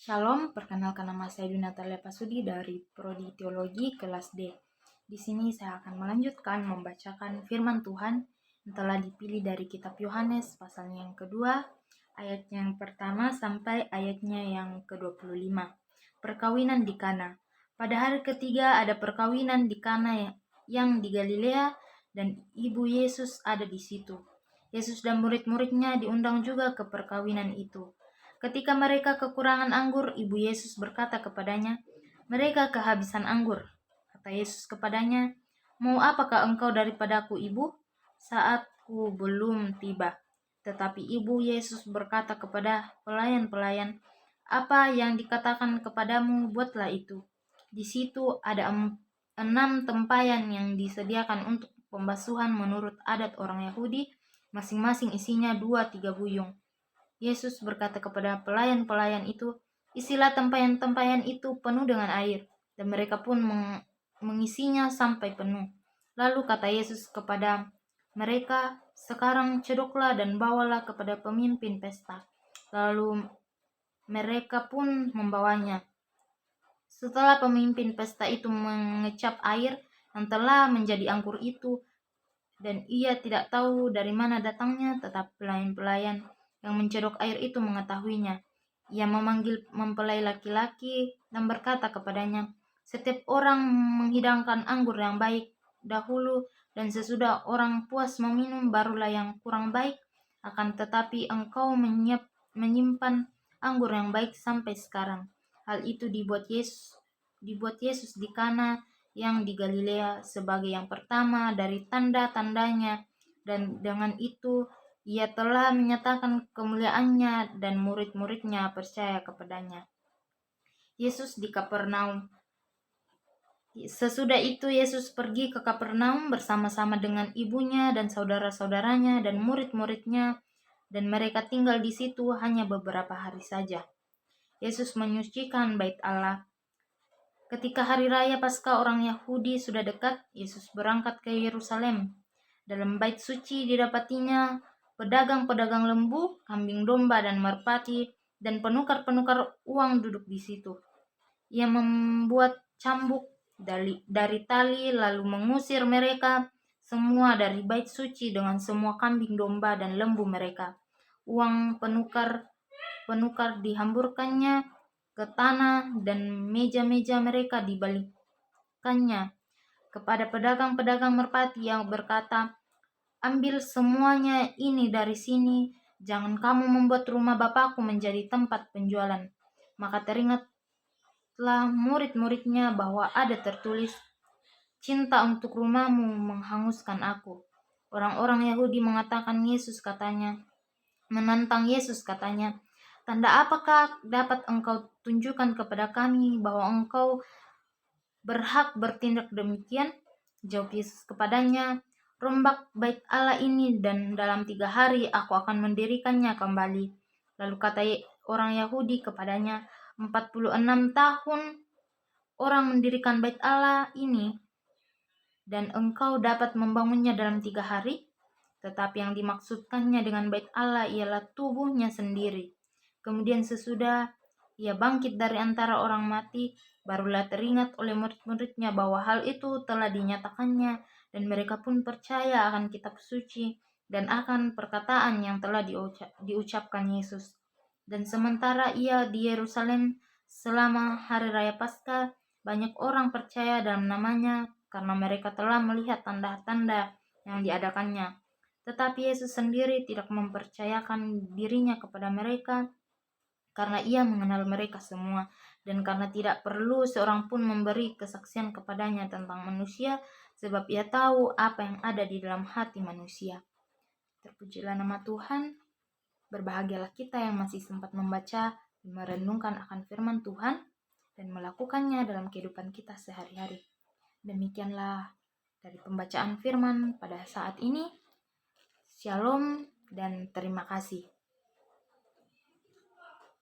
Shalom, perkenalkan nama saya Natalia Pasudi dari Prodi Teologi kelas D. Di sini saya akan melanjutkan membacakan firman Tuhan yang telah dipilih dari kitab Yohanes pasalnya yang kedua, ayat yang pertama sampai ayatnya yang ke-25. Perkawinan di Kana. Pada hari ketiga ada perkawinan di Kana yang di Galilea dan ibu Yesus ada di situ. Yesus dan murid-muridnya diundang juga ke perkawinan itu. Ketika mereka kekurangan anggur, ibu Yesus berkata kepadanya, "Mereka kehabisan anggur." Kata Yesus kepadanya, "Mau apakah engkau daripadaku, ibu? Saatku belum tiba." Tetapi ibu Yesus berkata kepada pelayan-pelayan, "Apa yang dikatakan kepadamu, buatlah itu." Di situ ada 6 tempayan yang disediakan untuk pembasuhan menurut adat orang Yahudi, masing-masing isinya 2-3 buyung. Yesus berkata kepada pelayan-pelayan itu, "Isilah tempayan-tempayan itu penuh dengan air." Dan mereka pun mengisinya sampai penuh. Lalu kata Yesus kepada mereka, "Sekarang cedoklah dan bawalah kepada pemimpin pesta." Lalu mereka pun membawanya. Setelah pemimpin pesta itu mengecap air yang telah menjadi anggur itu, dan ia tidak tahu dari mana datangnya, tetapi pelayan-pelayan yang mencedok air itu mengetahuinya. Ia memanggil mempelai laki-laki dan berkata kepadanya, "Setiap orang menghidangkan anggur yang baik dahulu, dan sesudah orang puas meminum barulah yang kurang baik. Akan tetapi engkau menyimpan anggur yang baik sampai sekarang." Hal itu dibuat Yesus di Kana yang di Galilea sebagai yang pertama dari tanda-tandanya, dan dengan itu ia telah menyatakan kemuliaannya dan murid-muridnya percaya kepadanya. Yesus di Kapernaum. Sesudah itu Yesus pergi ke Kapernaum bersama-sama dengan ibunya dan saudara-saudaranya dan murid-muridnya, dan mereka tinggal di situ hanya beberapa hari saja. Yesus menyucikan bait Allah. Ketika hari raya Paskah orang Yahudi sudah dekat, Yesus berangkat ke Yerusalem. Dalam bait suci didapatinya pedagang-pedagang lembu, kambing domba, dan merpati, dan penukar-penukar uang duduk di situ. Ia membuat cambuk dari tali, lalu mengusir mereka semua dari bait suci dengan semua kambing domba dan lembu mereka. Uang penukar dihamburkannya ke tanah, dan meja-meja mereka dibalikkannya kepada pedagang-pedagang merpati yang berkata, "Ambil semuanya ini dari sini, jangan kamu membuat rumah Bapakku menjadi tempat penjualan." Maka teringatlah murid-muridnya bahwa ada tertulis, "Cinta untuk rumahmu menghanguskan aku." Orang-orang Yahudi menantang Yesus katanya, "Tanda apakah dapat engkau tunjukkan kepada kami bahwa engkau berhak bertindak demikian?" Jawab Yesus kepadanya, "Rombak bait Allah ini, dan dalam 3 hari aku akan mendirikannya kembali." Lalu kata orang Yahudi kepadanya, 46 tahun orang mendirikan bait Allah ini, dan engkau dapat membangunnya dalam 3 hari? Tetapi yang dimaksudkannya dengan bait Allah ialah tubuhnya sendiri. Kemudian sesudah ia bangkit dari antara orang mati, barulah teringat oleh murid-muridnya bahwa hal itu telah dinyatakannya, dan mereka pun percaya akan kitab suci dan akan perkataan yang telah diucapkan Yesus. Dan sementara ia di Yerusalem selama hari raya Paskah, banyak orang percaya dalam namanya karena mereka telah melihat tanda-tanda yang diadakannya. Tetapi Yesus sendiri tidak mempercayakan dirinya kepada mereka, karena ia mengenal mereka semua, dan karena tidak perlu seorang pun memberi kesaksian kepadanya tentang manusia, sebab ia tahu apa yang ada di dalam hati manusia. Terpujilah nama Tuhan. Berbahagialah kita yang masih sempat membaca dan merenungkan akan firman Tuhan dan melakukannya dalam kehidupan kita sehari-hari. Demikianlah dari pembacaan firman pada saat ini. Shalom dan terima kasih.